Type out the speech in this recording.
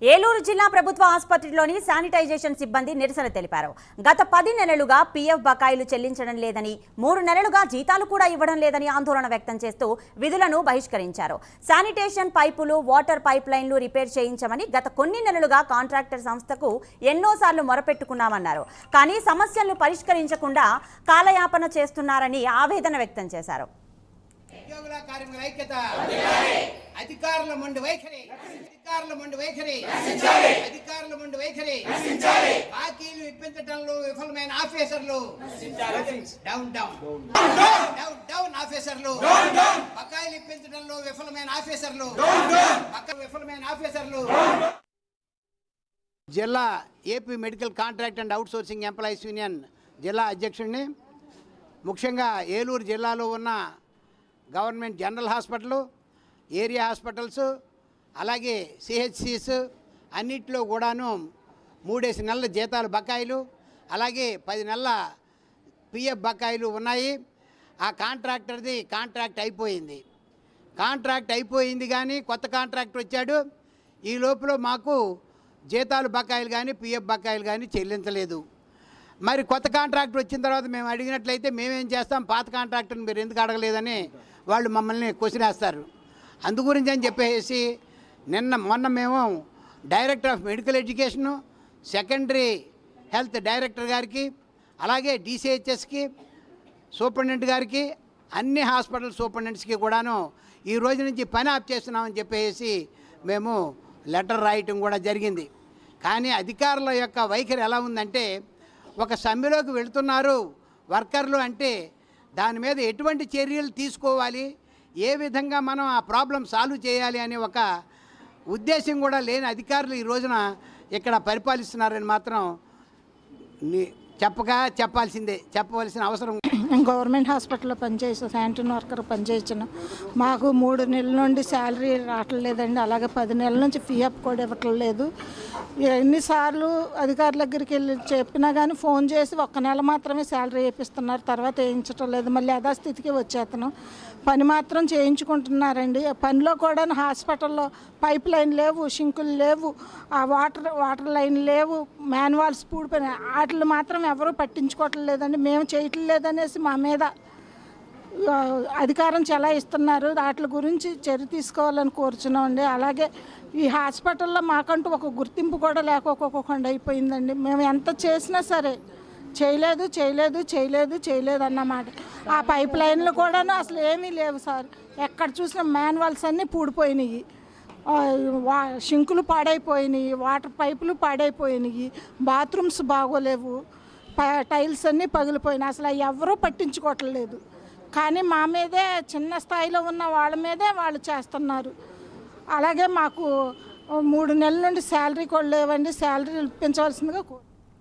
ఏలూరు జిల్లా ప్రభుత్వ ఆసుపత్రిలోని శానిటైజేషన్ సిబ్బంది నిరసన తెలిపారు. గత 10 నెలలుగా పీఎఫ్ బకాయిలు చెల్లించడం లేదని, 3 నెలలుగా జీతాలు కూడా ఇవ్వడం లేదని ఆందోళన వ్యక్తం చేస్తూ విధులను బహిష్కరించారు. శానిటేషన్ పైపులు, వాటర్ పైప్ లైన్లు రిపేర్ చేయించమని గత కొన్ని నెలలుగా కాంట్రాక్టర్ సంస్థకు ఎన్నోసార్లు మొరపెట్టుకున్నామన్నారు. కానీ సమస్యలను పరిష్కరించకుండా కాలయాపన చేస్తున్నారని ఆవేదన వ్యక్తం చేశారు. అధికారుల మొండి వైఖరి బాకీలు ఇప్పించడంలో విఫలమైన ఆఫీసర్లు డౌన్ ఆఫీసర్లు బకాయిలు ఇప్పించడంలో విఫలమైన ఆఫీసర్లు జిల్లా AP medical contract and outsourcing employees union జిల్లా అధ్యక్షుడిని. ముఖ్యంగా ఏలూరు జిల్లాలో ఉన్న government general hospital, area hospitals, అలాగే సిహెచ్సిస్ అన్నింటిలో కూడాను 3 నెలల జీతాలు బకాయిలు, అలాగే 10 నెలల పిఎఫ్ బకాయిలు ఉన్నాయి. ఆ కాంట్రాక్టర్ది కాంట్రాక్ట్ అయిపోయింది కానీ కొత్త కాంట్రాక్టర్ వచ్చాడు. ఈ లోపల మాకు జీతాలు బకాయిలు కానీ పిఎఫ్ బకాయిలు కానీ చెల్లించలేదు. మరి కొత్త కాంట్రాక్టర్ వచ్చిన తర్వాత మేము అడిగినట్లయితే మేమేం చేస్తాం, పాత కాంట్రాక్టర్ని మీరు ఎందుకు వాళ్ళు మమ్మల్ని క్వశ్చన్ వేస్తారు. అందుగురించి అని చెప్పేసి మొన్న మేము director of medical education, secondary health director గారికి, అలాగే డిసిహెచ్ఎస్కి సూపరింటెండెంట్ గారికి, అన్ని హాస్పిటల్ సూపరింటెండెంట్స్కి కూడాను ఈ రోజు నుంచి పని ఆఫ్ చేస్తున్నామని చెప్పేసి మేము లెటర్ రాయటం కూడా జరిగింది. కానీ అధికారుల యొక్క వైఖరి ఎలా ఉందంటే, ఒక సమ్మెలోకి వెళుతున్నారు వర్కర్లు అంటే దాని మీద ఎటువంటి చర్యలు తీసుకోవాలి, ఏ విధంగా మనం ఆ ప్రాబ్లం సాల్వ్ చేయాలి అనే ఒక ఉద్దేశం కూడా లేని అధికారులు ఈ రోజున ఇక్కడ పరిపాలిస్తున్నారని మాత్రం చెప్పవలసిన అవసరం. గవర్నమెంట్ హాస్పిటల్లో పనిచేసే శానిటరీ వర్కర్ పనిచేయించాను. మాకు 3 నెలల నుండి శాలరీ రావట్లేదండి. అలాగే 10 నెలల నుంచి పిఎఫ్ కూడా ఇవ్వట్లేదు. ఎన్నిసార్లు అధికారుల దగ్గరికి వెళ్ళి చెప్పినా కానీ ఫోన్ చేసి 1 నెల మాత్రమే శాలరీ వేపిస్తున్నారు, తర్వాత వేయించటం లేదు. మళ్ళీ యథాస్థితికి వచ్చేతను పని మాత్రం చేయించుకుంటున్నారండి. పనిలో కూడా హాస్పిటల్లో పైప్ లైన్ లేవు, షింకులు లేవు, ఆ వాటర్ లైన్ లేవు, మాన్యువల్స్ పూడిపోయిన వాటిని మాత్రం ఎవరూ పట్టించుకోవట్లేదండి. మేము చేయటం లేదనేసి మా మీద అధికారం చెలాయిస్తున్నారు. వాటి గురించి చర్య తీసుకోవాలని కోరుచున్నామండి. అలాగే ఈ హాస్పిటల్లో మాకంటూ ఒక గుర్తింపు కూడా లేకపోకుండా అయిపోయిందండి. మేము ఎంత చేసినా సరే చేయలేదు అన్నమాట. ఆ పైప్ లైన్లు కూడాను అసలు ఏమీ లేవు సార్. ఎక్కడ చూసినా మాన్యువల్స్ అన్నీ పూడిపోయినాయి, షింకులు పాడైపోయినాయి, వాటర్ పైపులు పాడైపోయినాయి, బాత్రూమ్స్ బాగోలేవు, టైల్స్ అన్నీ పగిలిపోయినాయి. అసలు ఎవరూ పట్టించుకోవట్లేదు. కానీ మా మీదే, చిన్న స్థాయిలో ఉన్న వాళ్ళ మీదే వాళ్ళు చేస్తున్నారు. అలాగే మాకు 3 నెలల నుండి శాలరీ కూడా లేవండి. శాలరీ ఇప్పించవలసిందిగా